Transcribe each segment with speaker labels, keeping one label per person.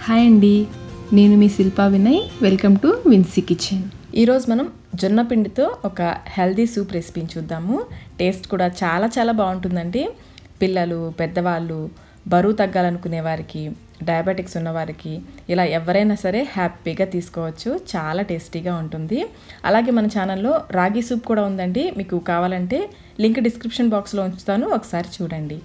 Speaker 1: Hi అండి, నేను మీ Shilpa Vinay. Welcome to Vinsy kitchen. ఈరోజు మనం జొన్న పిండితో ఒక హెల్దీ సూప్ రెసిపీని చూద్దాము. టేస్ట్ కూడా చాలా చాలా బాగుంటుందండి. పిల్లలు, పెద్దవాళ్ళు, బరువు తగ్గాలనుకునే వారికి, డయాబెటిక్స్ ఉన్నవారికి ఇలా ఎవరైనా సరే హ్యాపీగా తీసుకోవచ్చు. చాలా టేస్టీగా ఉంటుంది. అలాగే మన ఛానల్లో రాగి సూప్ కూడా ఉందండి. మీకు కావాలంటే లింక్ డిస్క్రిప్షన్ బాక్స్లో ఉంచుతాను, ఒకసారి చూడండి.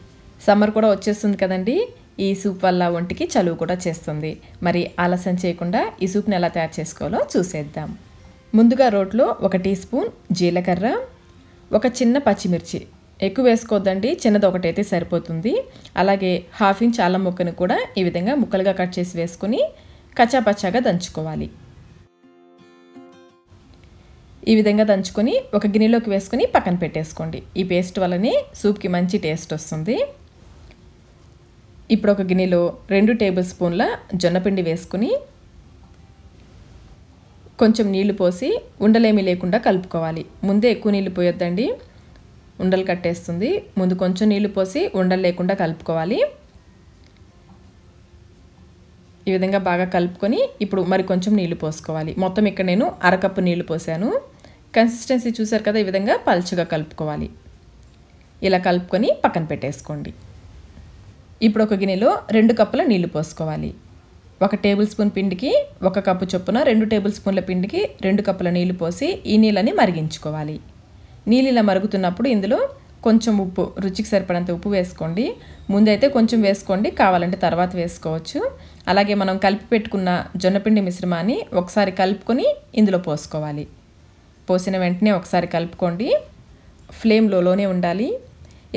Speaker 1: సమ్మర్ కూడా వచ్చేస్తుంది కదండి. ఈ సూప్ వల్ల ఒంటికి చలువ కూడా చేస్తుంది. మరి ఆలస్యం చేయకుండా ఈ సూప్ని ఎలా తయారు చేసుకోవాలో చూసేద్దాం. ముందుగా రోట్లో 1 టీ స్పూన్ జీలకర్ర, ఒక చిన్న పచ్చిమిర్చి, ఎక్కువ వేసుకోవద్దండి, చిన్నది ఒకటైతే సరిపోతుంది. అలాగే 1/2 ఇంచ్ అల్లం ముక్కను కూడా ఈ విధంగా ముక్కలుగా కట్ చేసి వేసుకుని కచ్చాపచ్చాగా దంచుకోవాలి. ఈ విధంగా దంచుకొని ఒక గిన్నెలోకి వేసుకొని పక్కన పెట్టేసుకోండి. ఈ పేస్ట్ వల్లనే సూప్కి మంచి టేస్ట్ వస్తుంది. ఇప్పుడు ఒక గిన్నెలో 2 టేబుల్ స్పూన్ల జొన్నపిండి వేసుకుని కొంచెం నీళ్లు పోసి ఉండలేమీ లేకుండా కలుపుకోవాలి. ముందే ఎక్కువ నీళ్లు పోయొద్దండి, ఉండలు కట్టేస్తుంది. ముందు కొంచెం నీళ్లు పోసి ఉండలు లేకుండా కలుపుకోవాలి. ఈ విధంగా బాగా కలుపుకొని ఇప్పుడు మరి కొంచెం నీళ్లు పోసుకోవాలి. మొత్తం ఇక్కడ నేను 1/2 కప్పు నీళ్లు పోసాను. కన్సిస్టెన్సీ చూసారు కదా, ఈ విధంగా పల్చగా కలుపుకోవాలి. ఇలా కలుపుకొని పక్కన పెట్టేసుకోండి. ఇప్పుడు ఒక గిన్నెలో 2 కప్పుల నీళ్లు పోసుకోవాలి. 1 టేబుల్ స్పూన్ పిండికి 1 కప్పు చొప్పున 2 టేబుల్ స్పూన్ల పిండికి 2 కప్పుల నీళ్లు పోసి ఈ నీళ్ళని మరిగించుకోవాలి. నీళ్ళు ఇలా మరుగుతున్నప్పుడు ఇందులో కొంచెం ఉప్పు, రుచికి సరిపడంత ఉప్పు వేసుకోండి. ముందైతే కొంచెం వేసుకోండి, కావాలంటే తర్వాత వేసుకోవచ్చు. అలాగే మనం కలిపి పెట్టుకున్న జొన్నపిండి మిశ్రమాన్ని ఒకసారి కలుపుకొని ఇందులో పోసుకోవాలి. పోసిన వెంటనే ఒకసారి కలుపుకోండి. ఫ్లేమ్ లోనే ఉండాలి.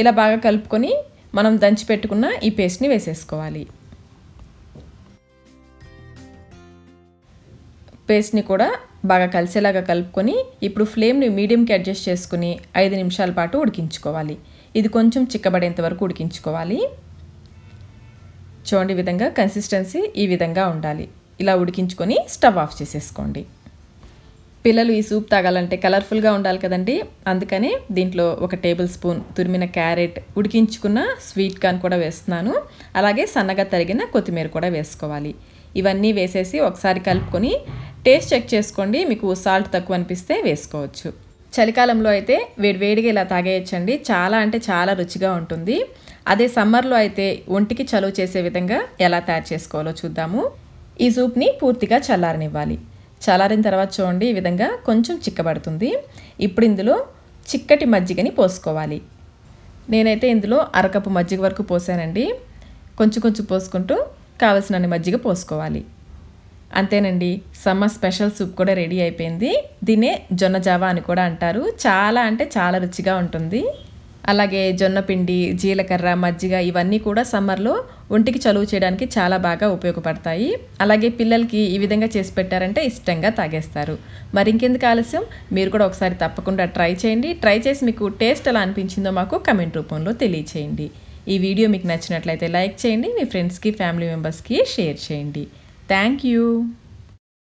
Speaker 1: ఇలా బాగా కలుపుకొని మనం దంచి పెట్టుకున్న ఈ పేస్ట్ని వేసేసుకోవాలి. పేస్ట్ని కూడా బాగా కలిసేలాగా కలుపుకొని ఇప్పుడు ఫ్లేమ్ని మీడియంకి అడ్జస్ట్ చేసుకుని 5 నిమిషాల పాటు ఉడికించుకోవాలి. ఇది కొంచెం చిక్కబడేంత వరకు ఉడికించుకోవాలి. చూడండి, ఈ విధంగా కన్సిస్టెన్సీ ఈ విధంగా ఉండాలి. ఇలా ఉడికించుకొని స్టవ్ ఆఫ్ చేసేసుకోండి. పిల్లలు ఈ సూప్ తాగాలంటే కలర్ఫుల్గా ఉండాలి కదండి. అందుకని దీంట్లో 1 టేబుల్ స్పూన్ తురిమిన క్యారెట్, ఉడికించుకున్న స్వీట్ కార్న్ కూడా వేస్తున్నాను. అలాగే సన్నగా తరిగిన కొత్తిమీర కూడా వేసుకోవాలి. ఇవన్నీ వేసేసి ఒకసారి కలుపుకొని టేస్ట్ చెక్ చేసుకోండి. మీకు సాల్ట్ తక్కువ అనిపిస్తే వేసుకోవచ్చు. చలికాలంలో అయితే వేడివేడిగా ఇలా తాగేయచ్చండి. చాలా అంటే చాలా రుచిగా ఉంటుంది. అదే సమ్మర్లో అయితే ఒంటికి చలువ చేసే విధంగా ఎలా తయారు చేసుకోవాలో చూద్దాము. ఈ సూప్ని పూర్తిగా చల్లారనివ్వాలి. చల్లారిన తర్వాత చూడండి, ఈ విధంగా కొంచెం చిక్కబడుతుంది. ఇప్పుడు ఇందులో చిక్కటి మజ్జిగని పోసుకోవాలి. నేనైతే ఇందులో 1/2 కప్పు మజ్జిగ వరకు పోసానండి. కొంచెం కొంచెం పోసుకుంటూ కావలసినన్ని మజ్జిగ పోసుకోవాలి. అంతేనండి, సమ్మర్ స్పెషల్ సూప్ కూడా రెడీ అయిపోయింది. దీన్నే జొన్న జావా అని కూడా అంటారు. చాలా అంటే చాలా రుచిగా ఉంటుంది. అలాగే జొన్నపిండి, జీలకర్ర, మజ్జిగ ఇవన్నీ కూడా సమ్మర్లో ఒంటికి చలువ చేయడానికి చాలా బాగా ఉపయోగపడతాయి. అలాగే పిల్లలకి ఈ విధంగా చేసి పెట్టారంటే ఇష్టంగా తాగేస్తారు. మరి ఇంకెందుకు ఆలస్యం, మీరు కూడా ఒకసారి తప్పకుండా ట్రై చేయండి. ట్రై చేసి మీకు టేస్ట్ ఎలా అనిపించిందో మాకు కమెంట్ రూపంలో తెలియచేయండి. ఈ వీడియో మీకు నచ్చినట్లయితే లైక్ చేయండి. మీ ఫ్రెండ్స్కి, ఫ్యామిలీ మెంబర్స్కి షేర్ చేయండి. Thank you.